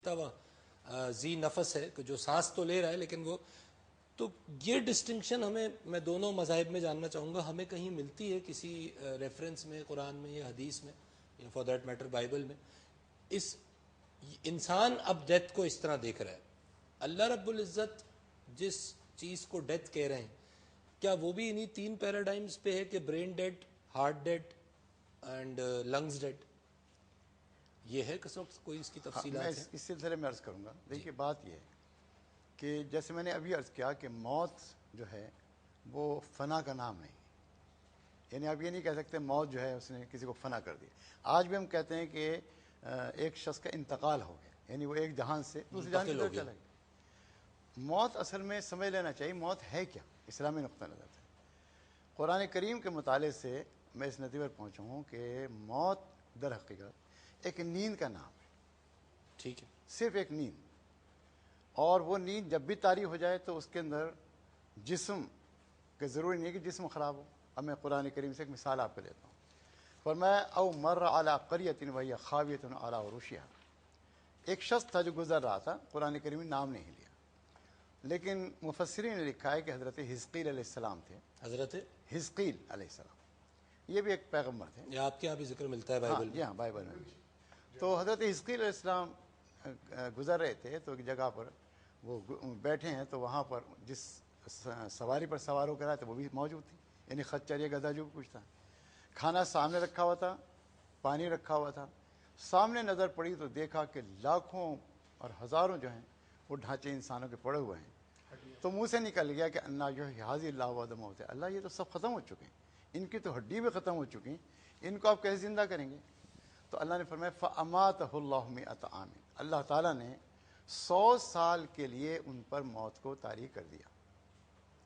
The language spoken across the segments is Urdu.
اٹھتا ہوا ذی نفس ہے کہ جو سانس تو لے رہا ہے لیکن وہ. تو یہ ڈسٹنکشن ہمیں, میں دونوں مذاہب میں جاننا چاہوں گا, ہمیں کہیں ملتی ہے کسی ریفرنس میں, قرآن میں یا حدیث میں یا فار دیٹ میٹر بائبل میں؟ اس انسان اب ڈیتھ کو اس طرح دیکھ رہا ہے, اللہ رب العزت جس چیز کو ڈیتھ کہہ رہے ہیں کیا وہ بھی انہی 3 پیراڈائمز پہ ہے کہ brain dead, heart dead and lungs dead? یہ ہے کوئی اس کی تفصیلات میں اس سلسلے میں عرض کروں گا. دیکھیے بات یہ ہے کہ جیسے میں نے ابھی عرض کیا کہ موت جو ہے وہ فنا کا نام نہیں, یعنی آپ یہ نہیں کہہ سکتے موت جو ہے اس نے کسی کو فنا کر دی. آج بھی ہم کہتے ہیں کہ ایک شخص کا انتقال ہو گیا, یعنی وہ ایک جہان سے دوسری جہان کی طرف چلا گیا. موت اصل میں سمجھ لینا چاہیے موت ہے کیا اسلامی نقطہ نظر سے. قرآن کریم کے مطالعے سے میں اس نتیجے پر پہنچا ہوں کہ موت در حقیقت ایک نیند کا نام ہے. ٹھیک ہے, صرف ایک نیند, اور وہ نیند جب بھی طاری ہو جائے تو اس کے اندر جسم کہ ضروری نہیں کہ جسم خراب ہو. اب میں قرآن کریم سے ایک مثال آپ کو دیتا ہوں. فرمایا او مر علی قریۃ وہی خاویۃ علی عروشہا. ایک شخص تھا جو گزر رہا تھا, قرآن کریم نے نام نہیں لیا, لیکن مفسرین نے لکھا ہے کہ حضرت حزقیل علیہ السلام تھے. حضرت حزقیل علیہ السلام یہ بھی ایک پیغمبر تھے. یہ آپ کے یہاں بھی ذکر ملتا ہے بائبل میں؟ ہاں بائبل میں. تو حضرت حزقیل علیہ السلام گزر رہے تھے تو ایک جگہ پر وہ بیٹھے ہیں, تو وہاں پر جس سواری پر سوار ہو کر آئے تھے وہ بھی موجود تھی, یعنی خچر یا گدھا جو کچھ تھا. کھانا سامنے رکھا ہوا تھا, پانی رکھا ہوا تھا. سامنے نظر پڑی تو دیکھا کہ لاکھوں اور ہزاروں جو ہیں وہ ڈھانچے انسانوں کے پڑے ہوئے ہیں. تو منہ سے نکل گیا کہ اللہ جو حاضر اللہ وعدم ہوتے, اللہ یہ تو سب ختم ہو چکے ہیں, ان کی تو ہڈی بھی ختم ہو چکی ہیں, ان کو آپ کیسے زندہ کریں گے؟ تو اللہ نے فرمایا فَأَمَاتَهُ اللَّهُ مِئَةَ عَامٍ, اللہ تعالیٰ نے 100 سال کے لیے ان پر موت کو طاری کر دیا.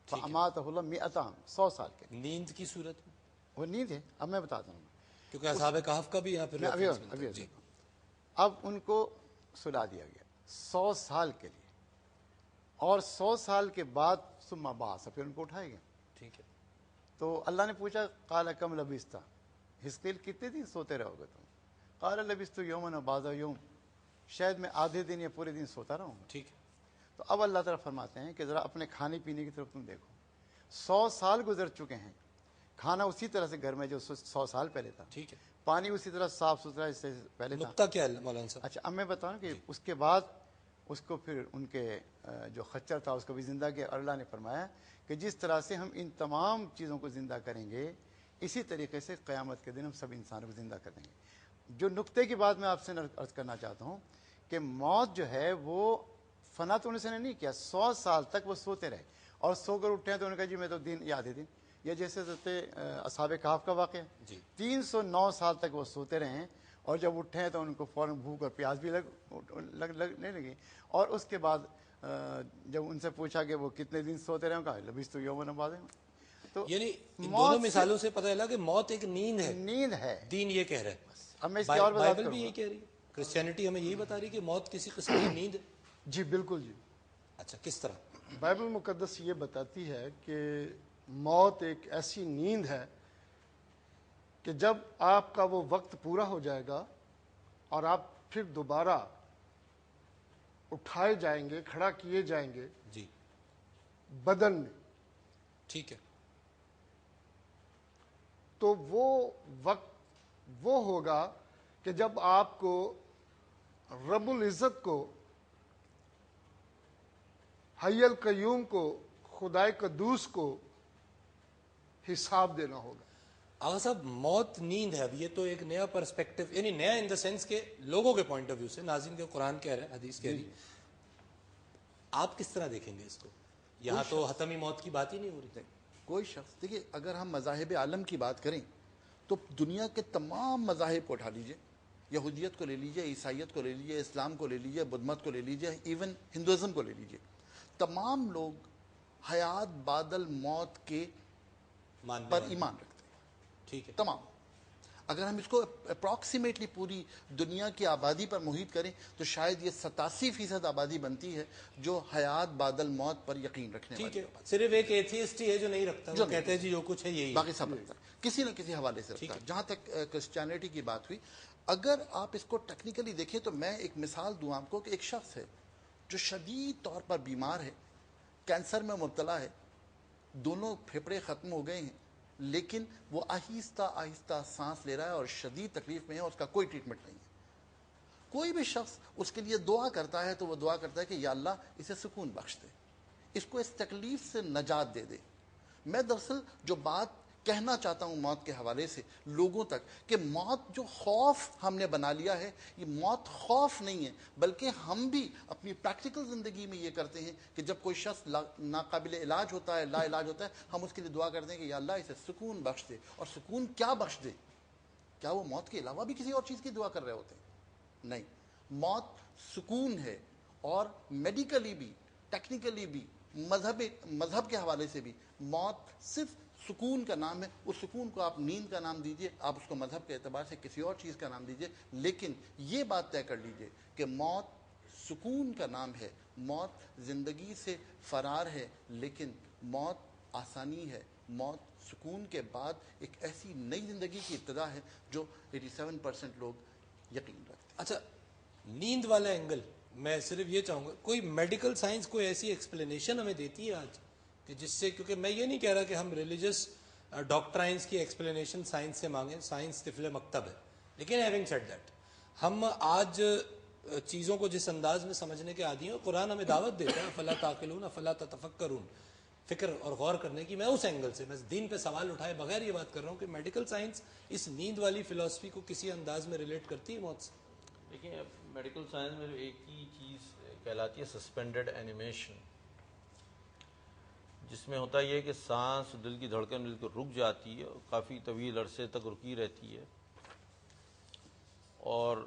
فَأَمَاتَهُ اللَّهُ مِئَةَ عَامٍ, 100 سال کے لیے. نیند کی صورت میں؟ وہ نیند ہے. اب میں بتاتا ہوں, کیونکہ اصحاب کہف کا بھی یہاں پہ ابھی اب ان کو سلا دیا گیا 100 سال کے لیے, اور 100 سال کے بعد ثم بعث, پھر ان کو اٹھایا گیا. ٹھیک ہے. تو اللہ نے پوچھا قال کم لبثت, حزقیل کتنے دن سوتے رہو گے تم؟ قال لبثت یوما وبعض یوم, شاید میں آدھے دن یا پورے دن سوتا رہوں گا. ٹھیک ہے. تو اب اللہ تعالیٰ فرماتے ہیں کہ ذرا اپنے کھانے پینے کی طرف تم دیکھو. 100 سال گزر چکے ہیں, کھانا اسی طرح سے گھر میں جو 100 سال پہلے تھا, ٹھیک ہے. پانی اسی طرح صاف ستھرا اس سے پہلے تھا. نقطہ کیا ہے مولانا صاحب؟ اچھا اب میں بتاؤں کہ اس کے بعد اس کو پھر ان کے جو خچر تھا اس کو بھی زندہ کیا. اور اللہ نے فرمایا کہ جس طرح سے ہم ان تمام چیزوں کو زندہ کریں گے اسی طریقے سے قیامت کے دن ہم سب انسانوں کو زندہ کر دیں گے. جو نقطے کی بات میں آپ سے عرض کرنا چاہتا ہوں کہ موت جو ہے وہ فنا تو انہوں نے نہیں کیا, 100 سال تک وہ سوتے رہے, اور سو کر اٹھے ہیں تو انہوں نے کہا جی میں تو دن یا آدھے دن, یا جیسے اصحاب کہف کا واقعہ, 309 سال تک وہ سوتے رہے ہیں, اور جب اٹھے ہیں تو ان کو فوراً بھوک اور پیاس بھی لگنے لگی. اور اس کے بعد جب ان سے پوچھا کہ وہ کتنے دن سوتے رہے, کہا لبثت یوما وبعض یوم. تو یعنی دونوں مثالوں سے پتہ چلا کہ موت ایک نیند ہے. نیند ہے. دین یہ کہہ رہا ہے. اب میں اس کی اور وضاحت بائبل بھی یہی کہہ رہی ہے, کرسچینٹی ہمیں یہی بتا رہی ہے کہ موت کسی قسم کی نیند ہے. جی بالکل جی. اچھا کس طرح؟ بائبل مقدس یہ بتاتی ہے کہ موت ایک ایسی نیند ہے کہ جب آپ کا وہ وقت پورا ہو جائے گا اور آپ پھر دوبارہ اٹھائے جائیں گے, کھڑا کیے جائیں گے جی بدن میں. ٹھیک ہے. تو وہ وقت وہ ہوگا کہ جب آپ کو رب العزت کو, حی القیوم کو, خدائے قدوس کو حساب دینا ہوگا. آغا صاحب موت نیند ہے, اب یہ تو ایک نیا پرسپیکٹو, یعنی نیا ان دا سینس کے لوگوں کے پوائنٹ آف ویو سے, ناظرین کے قرآن کہہ رہے ہیں, حدیث کہہ رہی, آپ کس طرح دیکھیں گے اس کو؟ یہاں تو حتمی موت کی بات ہی نہیں ہو رہی. کوئی شخص دیکھیے, اگر ہم مذاہب عالم کی بات کریں تو دنیا کے تمام مذاہب کو اٹھا لیجئے, یہودیت کو لے لیجئے, عیسائیت کو لے لیجئے, اسلام کو لے لیجئے, بدھ مت کو لے لیجئے, ایون ہندوازم کو لے لیجئے, تمام لوگ حیات بعد الموت کے پر ایمان رکھتے ہیں. ٹھیک ہے. تمام. اگر ہم اس کو اپروکسیمیٹلی پوری دنیا کی آبادی پر محیط کریں تو شاید یہ 87% آبادی بنتی ہے جو حیات بعد الموت پر یقین رکھنے والی. ٹھیک ہے. صرف ایک ایتھیسٹ ہی ہے جو نہیں رکھتا, جو کہتے ہیں جی جو کچھ ہے یہی, باقی سب رکھتا ہے, کسی نہ کسی حوالے سے رکھتا ہے. جہاں تک کرسچینٹی کی بات ہوئی, اگر آپ اس کو ٹیکنیکلی دیکھیں تو میں ایک مثال دوں آپ کو کہ ایک شخص ہے جو شدید طور پر بیمار ہے، کینسر میں مبتلا ہے، دونوں پھیپھڑے ختم ہو گئے ہیں، لیکن وہ آہستہ آہستہ سانس لے رہا ہے اور شدید تکلیف میں ہے، اس کا کوئی ٹریٹمنٹ نہیں ہے۔ کوئی بھی شخص اس کے لیے دعا کرتا ہے تو وہ دعا کرتا ہے کہ یا اللہ اسے سکون بخش دے، اس کو اس تکلیف سے نجات دے دے۔ میں دراصل جو بات کہنا چاہتا ہوں موت کے حوالے سے لوگوں تک، کہ موت جو خوف ہم نے بنا لیا ہے، یہ موت خوف نہیں ہے، بلکہ ہم بھی اپنی پریکٹیکل زندگی میں یہ کرتے ہیں کہ جب کوئی شخص ناقابل علاج ہوتا ہے، لا علاج ہوتا ہے، ہم اس کے لیے دعا کرتے ہیں کہ یا اللہ اسے سکون بخش دے۔ اور سکون کیا بخش دے؟ کیا وہ موت کے علاوہ بھی کسی اور چیز کی دعا کر رہے ہوتے ہیں؟ نہیں، موت سکون ہے، اور میڈیکلی بھی، ٹیکنیکلی بھی، مذہب کے حوالے سے بھی موت صرف سکون کا نام ہے۔ اس سکون کو آپ نیند کا نام دیجئے، آپ اس کو مذہب کے اعتبار سے کسی اور چیز کا نام دیجئے، لیکن یہ بات طے کر لیجئے کہ موت سکون کا نام ہے، موت زندگی سے فرار ہے، لیکن موت آسانی ہے، موت سکون کے بعد ایک ایسی نئی زندگی کی ابتدا ہے جو 87% لوگ یقین رکھتے ہیں۔ اچھا، نیند والا اینگل میں صرف یہ چاہوں گا، کوئی میڈیکل سائنس کوئی ایسی ایکسپلینیشن ہمیں دیتی ہے آج کہ جس سے، کیونکہ میں یہ نہیں کہہ رہا کہ ہم ریلیجس ڈاکٹرائنس کی ایکسپلینیشن سائنس سے مانگیں، سائنس طفل مکتب ہے، لیکن ہیونگ سیڈ دیٹ ہم آج چیزوں کو جس انداز میں سمجھنے کے عادی ہیں، قرآن ہمیں دعوت دیتا ہے فلا تعقلون فلا تتفکرون، فکر اور غور کرنے کی۔ میں اس اینگل سے، میں دین پہ سوال اٹھائے بغیر یہ بات کر رہا ہوں کہ میڈیکل سائنس اس نیند والی فلسفی کو کسی انداز میں ریلیٹ کرتی ہے موت سے؟ دیکھیں، میڈیکل سائنس میں ایک ہی چیز کہلاتی ہے سسپینڈڈ اینیمیشن، جس میں ہوتا یہ ہے کہ سانس، دل کی دھڑکن بالکل رک جاتی ہے، کافی طویل عرصے تک رکی رہتی ہے، اور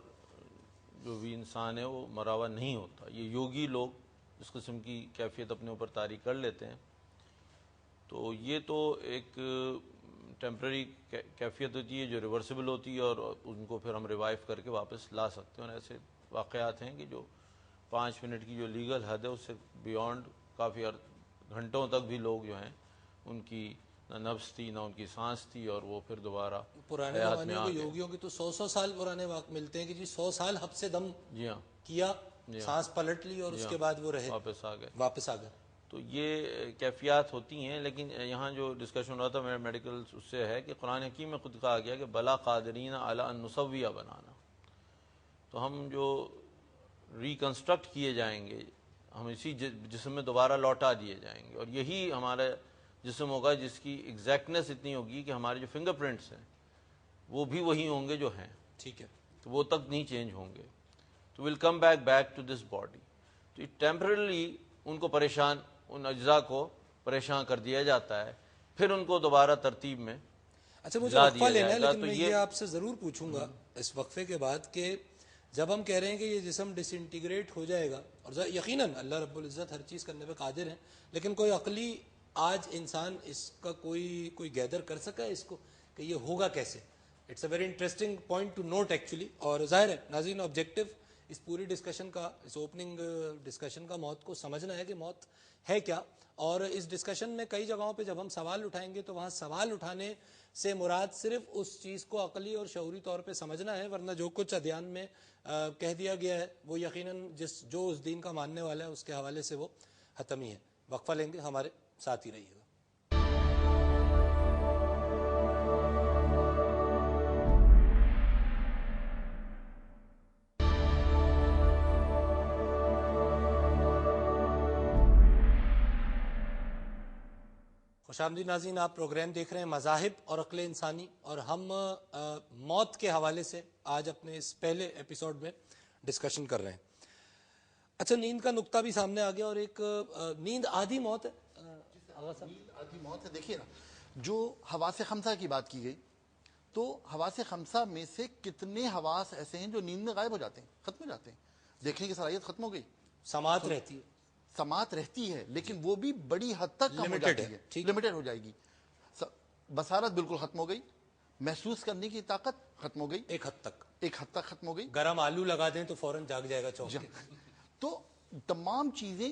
جو بھی انسان ہے وہ مرا ہوا نہیں ہوتا۔ یہ یوگی لوگ اس قسم کی کیفیت اپنے اوپر طاری کر لیتے ہیں۔ تو یہ تو ایک ٹیمپرری کیفیت ہوتی ہے جو ریورسبل ہوتی ہے، اور ان کو پھر ہم ریوائیو کر کے واپس لا سکتے ہیں۔ اور ایسے واقعات ہیں کہ جو 5 منٹ کی جو لیگل حد ہے اس سے بیونڈ کافی گھنٹوں تک بھی لوگ جو ہیں ان کی نہ نفس تھی نہ ان کی سانس تھی، اور وہ پھر دوبارہ پرانے حیات زمانے میں آ کے گئے۔ یوگیوں کی تو 100 سال پرانے واقع ملتے ہیں کہ جی 100 سال حب سے دم جی ہاں، کیا، سانس پلٹ لی اور اس کے بعد وہ رہے، واپس آ گئے۔ واپس آ گئے۔ تو یہ کیفیات ہوتی ہیں، لیکن یہاں جو ڈسکشن ہو رہا تھا میڈیکل اس سے ہے کہ قرآن حکیم میں خود کہا گیا کہ بلا قادرین علی ان نسویہ بنانا، تو ہم جو ریکنسٹرکٹ کیے جائیں گے، ہم اسی جسم میں دوبارہ لوٹا دیے جائیں گے، اور یہی ہمارا جسم ہوگا جس کی ایگزیکٹنس اتنی ہوگی کہ ہمارے جو فنگر پرنٹس ہیں وہ بھی وہی ہوں گے جو ہیں، ٹھیک ہے، تو وہ تک نہیں چینج ہوں گے۔ تو will come back to this body. تو ٹیمپرلی ان کو پریشان، ان اجزاء کو پریشان کر دیا جاتا ہے، پھر ان کو دوبارہ ترتیب میں اچھا مجھے لا وقفہ دیا لینا ہے، جائے گا۔ لیکن تو میں یہ آپ سے ضرور پوچھوں گا اس وقفے کے بعد کہ جب ہم کہہ رہے ہیں کہ یہ جسم ڈس انٹیگریٹ ہو جائے گا، اور یقیناً اللہ رب العزت ہر چیز کرنے پہ قادر ہیں، لیکن کوئی عقلی آج انسان اس کا کوئی گیدر کر سکا ہے اس کو کہ یہ ہوگا کیسے؟ It's a very interesting point to note actually. اور ظاہر ہے ناظرین، آبجیکٹو اس پوری ڈسکشن کا، اس اوپننگ ڈسکشن کا موت کو سمجھنا ہے کہ موت ہے کیا، اور اس ڈسکشن میں کئی جگہوں پہ جب ہم سوال اٹھائیں گے تو وہاں سوال اٹھانے سے مراد صرف اس چیز کو عقلی اور شعوری طور پہ سمجھنا ہے، ورنہ جو کچھ ادیان میں کہہ دیا گیا ہے وہ یقیناً جو اس دین کا ماننے والا ہے اس کے حوالے سے وہ حتمی ہے۔ وقفہ لیں گے، ہمارے ساتھ ہی رہیے گا۔ خوش آمدید ناظرین، آپ پروگرام دیکھ رہے ہیں مذاہب اور عقل انسانی، اور ہم موت کے حوالے سے آج اپنے اس پہلے ایپیسوڈ میں ڈسکشن کر رہے ہیں۔ اچھا، نیند کا نقطہ بھی سامنے آ گیا، اور ایک نیند آدھی موت ہے آغا صاحب؟ نیند آدھی موت ہے۔ دیکھیے نا، جو حواس خمسہ کی بات کی گئی، تو حواس خمسہ میں سے کتنے حواس ایسے ہیں جو نیند میں غائب ہو جاتے ہیں، ختم ہو جاتے ہیں، دیکھنے کی صلاحیت ختم ہو گئی، سماعت رہتی ہے، سماعت رہتی ہے لیکن وہ بھی بڑی حد تک کم ہو Limited جاتی ہے، ہے، ٹھیک۔ لمیٹڈ ہو جائے گی، بصارت بالکل ختم ہو گئی، محسوس کرنے کی طاقت ختم ہو گئی، ایک حد تک ایک حد تک ختم ہو گئی۔ گرم آلو لگا دیں تو فوراً جاگ جائے گا چونک کے۔ تو تمام چیزیں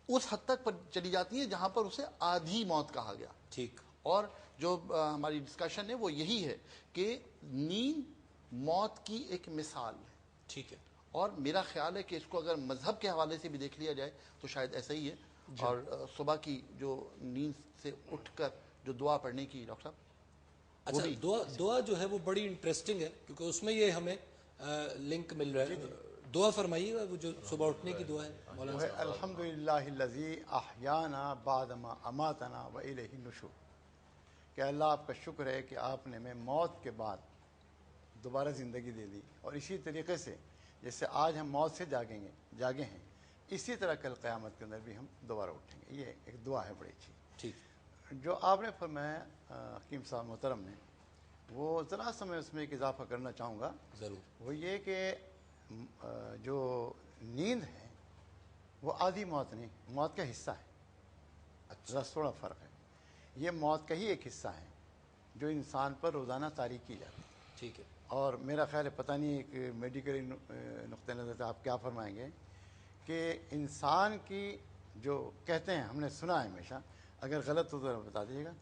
اس حد تک پر چلی جاتی ہیں جہاں پر اسے آدھی موت کہا گیا۔ ٹھیک، اور جو ہماری ڈسکشن ہے وہ یہی ہے کہ نیند موت کی ایک مثال ہے. ٹھیک ہے. اور میرا خیال ہے کہ اس کو اگر مذہب کے حوالے سے بھی دیکھ لیا جائے تو شاید ایسا ہی ہے. اور صبح کی جو نیند سے اٹھ کر جو دعا پڑھنے کی ڈاکٹر صاحب, اچھا دعا جو ہے وہ بڑی انٹرسٹنگ ہے کیونکہ اس میں یہ ہمیں لنک مل رہا ہے. دعا فرمائیے گا وہ جو صبح اٹھنے کی دعا ہے مولانا صاحب. الحمدللہ الذی احیانا بعد ما اماتنا و الیہ النشور, کہ اللہ آپ کا شکر ہے کہ آپ نے ہمیں موت کے بعد دوبارہ زندگی دے دی, اور اسی طریقے سے جیسے آج ہم موت سے جاگے ہیں اسی طرح کل قیامت کے اندر بھی ہم دوبارہ اٹھیں گے. یہ ایک دعا ہے بڑی اچھی. ٹھیک. جو آپ نے فرمایا حکیم صاحب محترم نے, وہ ذرا سا میں اس میں ایک اضافہ کرنا چاہوں گا. ضرور. وہ یہ کہ جو نیند ہے وہ آدھی موت نہیں, موت کا حصہ ہے. ذرا تھوڑا فرق ہے. یہ موت کا ہی ایک حصہ ہے جو انسان پر روزانہ طاری کی جاتی ہے. ٹھیک ہے. اور میرا خیال ہے پتہ نہیں ایک میڈیکل نقطۂ نظر سے آپ کیا فرمائیں گے کہ انسان کی جو کہتے ہیں, ہم نے سنا ہے ہمیشہ, اگر غلط ہو تو بتا دیجیے گا,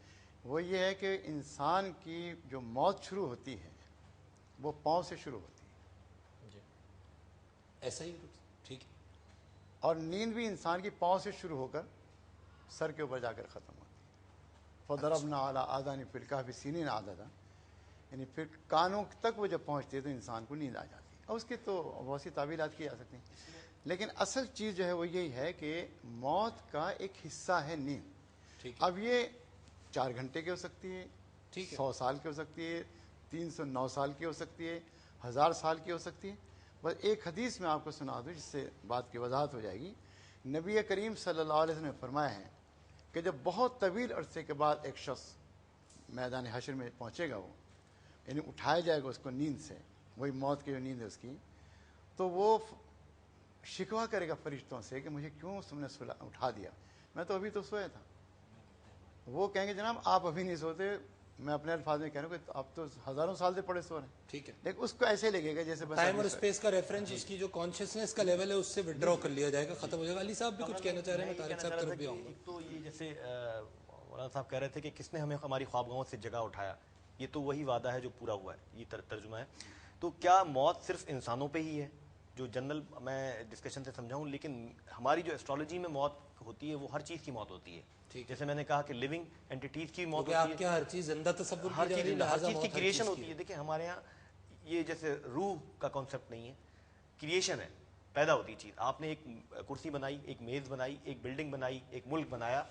وہ یہ ہے کہ انسان کی جو موت شروع ہوتی ہے وہ پاؤں سے شروع ہوتی ہے. ایسا ہی. ٹھیک ہے. اور نیند بھی انسان کی پاؤں سے شروع ہو کر سر کے اوپر جا کر ختم ہوتی ہے. فضربنا علی آذان فی الکہف سنین عددا, یعنی پھر کانوں تک وہ جب پہنچتی ہے تو انسان کو نیند آ جاتی ہے. اور اس کی تو بہت سی تعبیرات کی جا سکتی ہیں, لیکن اصل چیز جو ہے وہ یہی ہے کہ موت کا ایک حصہ ہے نیند. اب یہ 4 گھنٹے کی ہو سکتی ہے, 100 سال کی ہو سکتی ہے, 309 سال کی ہو سکتی ہے, 1000 سال کی ہو سکتی ہے. بس ایک حدیث میں آپ کو سنا دوں جس سے بات کی وضاحت ہو جائے گی. نبی کریم صلی اللہ علیہ وسلم نے فرمایا ہے کہ جب بہت طویل عرصے کے بعد ایک شخص میدان حشر میں پہنچے گا, وہ یعنی اٹھایا جائے گا اس کو نیند سے, وہی موت کی جو نیند ہے اس کی, تو وہ شکوہ کرے گا فرشتوں سے کہ مجھے کیوں تم نے اٹھا دیا, میں تو ابھی تو سویا تھا. وہ کہیں گے جناب آپ ابھی نہیں سوتے, میں اپنے الفاظ میں کہہ رہا ہوں کہ آپ تو ہزاروں سال سے پڑے سو رہے ہیں. ٹھیک ہے. لیکن اس کو ایسے لگے گا جیسے بس ٹائم اور اسپیس کا ریفرنس, اس کی جو کانشیسنس کا لیول ہے اس سے وڈرا کر لیا جائے گا, ختم ہو جائے گا. علی صاحب بھی کچھ کہنا چاہ رہے ہیں, میں طارق صاحب طرف بھی آؤں گا. تو یہ جیسے مولانا صاحب کہہ رہے تھے کہ کس نے ہمیں ہماری خوابگاہوں سے جگہ اٹھایا, یہ تو وہی وعدہ ہے جو پورا ہوا ہے, یہ ترجمہ ہے. تو کیا موت صرف انسانوں پہ ہی ہے, جو جنرل میں ڈسکشن سے سمجھاؤں, لیکن ہماری جو ایسٹرالوجی میں موت ہوتی ہے وہ ہر چیز کی موت ہوتی ہے. جیسے میں نے کہا کہ لیونگ اینٹیٹیز کی موت ہوتی ہے, آپ کیا ہر چیز زندہ تصور ہر چیز کی کریشن ہوتی ہے. دیکھیں ہمارے ہاں یہ جیسے روح کا کانسیپٹ نہیں ہے, کریشن ہے, پیدا ہوتی چیز. آپ نے ایک کرسی بنائی, ایک میز بنائی, ایک بلڈنگ بنائی, ایک ملک بنایا,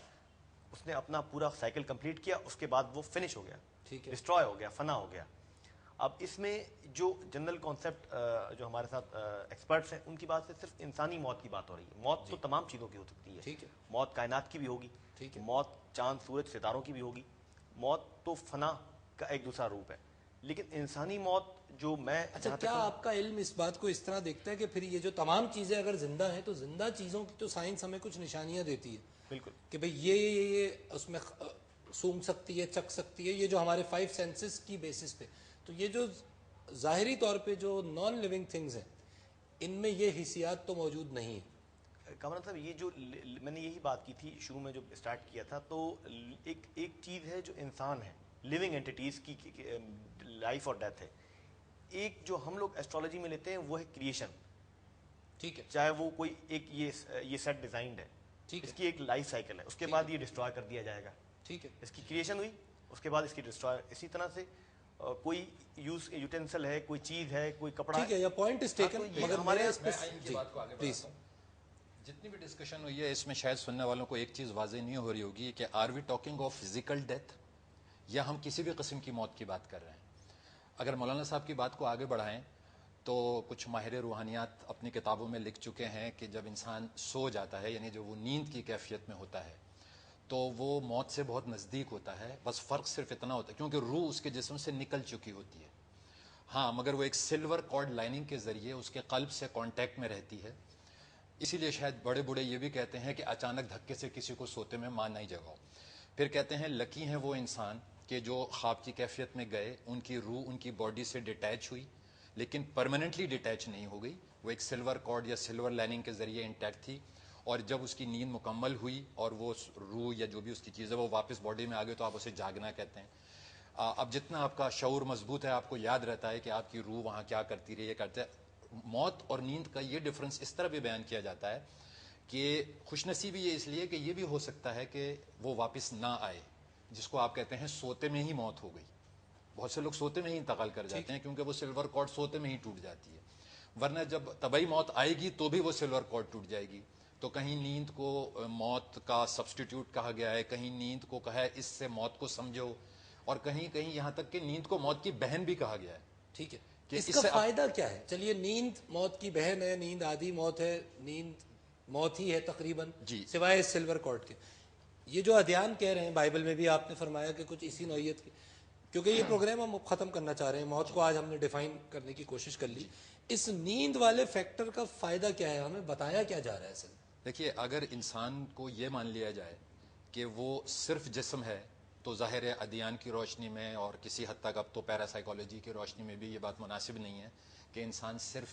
اس نے اپنا پورا سائیکل کمپلیٹ کیا, اس کے بعد وہ فنش ہو گیا, ڈسٹروائے ہو گیا, فنا ہو گیا. اب اس میں جو جنرل کانسیپٹ جو ہمارے ساتھ ایکسپرٹس ہیں ان کی بات سے صرف انسانی موت کی بات ہو رہی ہے. موت تو تمام چیزوں کی ہو سکتی ہے, موت کائنات کی بھی ہوگی, موت چاند سورج ستاروں کی بھی ہوگی, موت تو فنا کا ایک دوسرا روپ ہے. لیکن انسانی موت جو میں اچھا, کیا آپ کا علم اس بات کو اس طرح دیکھتا ہے کہ پھر یہ جو تمام چیزیں اگر زندہ ہیں تو زندہ چیزوں کی تو سائنس ہمیں کچھ نشانیاں دیتی ہے, بالکل, کہ بھئی یہ اس میں سونگ سکتی ہے, چکھ سکتی ہے, یہ جو ہمارے 5 سینسز کی بیسس پہ, تو یہ جو ظاہری طور پہ جو نان لیونگ تھنگز ہیں ان میں یہ حسیات تو موجود نہیں ہیں. کامران صاحب یہ جو میں نے یہی بات کی تھی شروع میں جو اسٹارٹ کیا تھا, تو ایک چیز ہے جو انسان ہے, لیونگ اینٹیٹیز کی لائف اور ڈیتھ ہے. ایک جو ہم لوگ ایسٹرالوجی میں لیتے ہیں وہ ہے کریشن. ٹھیک ہے, چاہے وہ کوئی ایک یہ سیٹ ڈیزائنڈ ہے, اس کی ایک لائف سائیکل ہے, اس کے بعد یہ ڈسٹروائے کر دیا جائے گا. ٹھیک ہے, اس کی کریشن ہوئی, اس کے بعد اس کی ڈسٹروائے. اسی طرح سے کوئی یوٹینسل ہے, کوئی چیز ہے, کوئی کپڑا ٹھیک ہے, یا پوائنٹ از ٹیکن, مگر ہمارے پلیز جتنی بھی ڈسکشن ہوئی ہے اس میں شاید سننے والوں کو ایک چیز واضح نہیں ہو رہی ہوگی کہ are we talking of physical death یا ہم کسی بھی قسم کی موت کی بات کر رہے ہیں. اگر مولانا صاحب کی بات کو آگے بڑھائیں تو کچھ ماہر روحانیات اپنی کتابوں میں لکھ چکے ہیں کہ جب انسان سو جاتا ہے, یعنی جو وہ نیند کی کیفیت میں ہوتا ہے, تو وہ موت سے بہت نزدیک ہوتا ہے. بس فرق صرف اتنا ہوتا ہے کیونکہ روح اس کے جسم سے نکل چکی ہوتی ہے, ہاں, مگر وہ ایک سلور کارڈ لائننگ کے ذریعے اس کے قلب سے کانٹیکٹ میں رہتی ہے. اسی لیے شاید بڑے بوڑھے یہ بھی کہتے ہیں کہ اچانک دھکے سے کسی کو سوتے میں ماں نہیں جگاؤ. پھر کہتے ہیں لکی ہیں وہ انسان کہ جو خواب کی کیفیت میں گئے, ان کی روح ان کی باڈی سے ڈیٹیچ ہوئی, لیکن پرماننٹلی ڈیٹیچ نہیں ہو گئی, وہ ایک سلور کارڈ یا سلور لائننگ کے ذریعے انٹیکٹ تھی. اور جب اس کی نیند مکمل ہوئی اور وہ روح یا جو بھی اس کی چیز ہے وہ واپس باڈی میں آ گئی تو آپ اسے جاگنا کہتے ہیں. اب جتنا آپ کا شعور مضبوط ہے آپ کو یاد رہتا ہے کہ آپ کی روح وہاں کیا کرتی رہی ہے کرتے ہے. موت اور نیند کا یہ ڈفرنس اس طرح بھی بیان کیا جاتا ہے کہ خوش نصیبی یہ اس لیے کہ یہ بھی ہو سکتا ہے کہ وہ واپس نہ آئے، جس کو آپ کہتے ہیں سوتے میں ہی موت ہو گئی. بہت سے لوگ سوتے میں ہی انتقال کر جاتے ہیں کیونکہ وہ سلور کارڈ سوتے میں ہی ٹوٹ جاتی ہے، ورنہ جب طبعی موت آئے گی تو بھی وہ سلور کارڈ ٹوٹ جائے گی. تو کہیں نیند کو موت کا سبسٹیٹیوٹ کہا گیا ہے، کہیں نیند کو کہا ہے اس سے موت کو سمجھو، اور کہیں کہیں یہاں تک کہ نیند کو موت کی بہن بھی کہا گیا ہے. ٹھیک ہے، کہ اس اس کا سے فائدہ کیا ہے؟ چلیے نیند موت کی بہن ہے، نیند آدھی موت ہے، نیند موت ہی ہے تقریباً جی. سوائے سلور کارڈ کے. یہ جو ادیان کہہ رہے ہیں بائبل میں بھی آپ نے فرمایا کہ کچھ اسی نوعیت کی، کیونکہ یہ پروگرام ہم ختم کرنا چاہ رہے ہیں، موت کو آج ہم نے ڈیفائن کرنے کی کوشش کر لی. اس نیند والے فیکٹر کا فائدہ کیا ہے؟ ہمیں بتایا کیا جا رہا ہے اصل میں؟ دیکھیے اگر انسان کو یہ مان لیا جائے کہ وہ صرف جسم ہے تو ظاہر ہے ادیان کی روشنی میں اور کسی حد تک اب تو پیراسائیکالوجی کی روشنی میں بھی یہ بات مناسب نہیں ہے کہ انسان صرف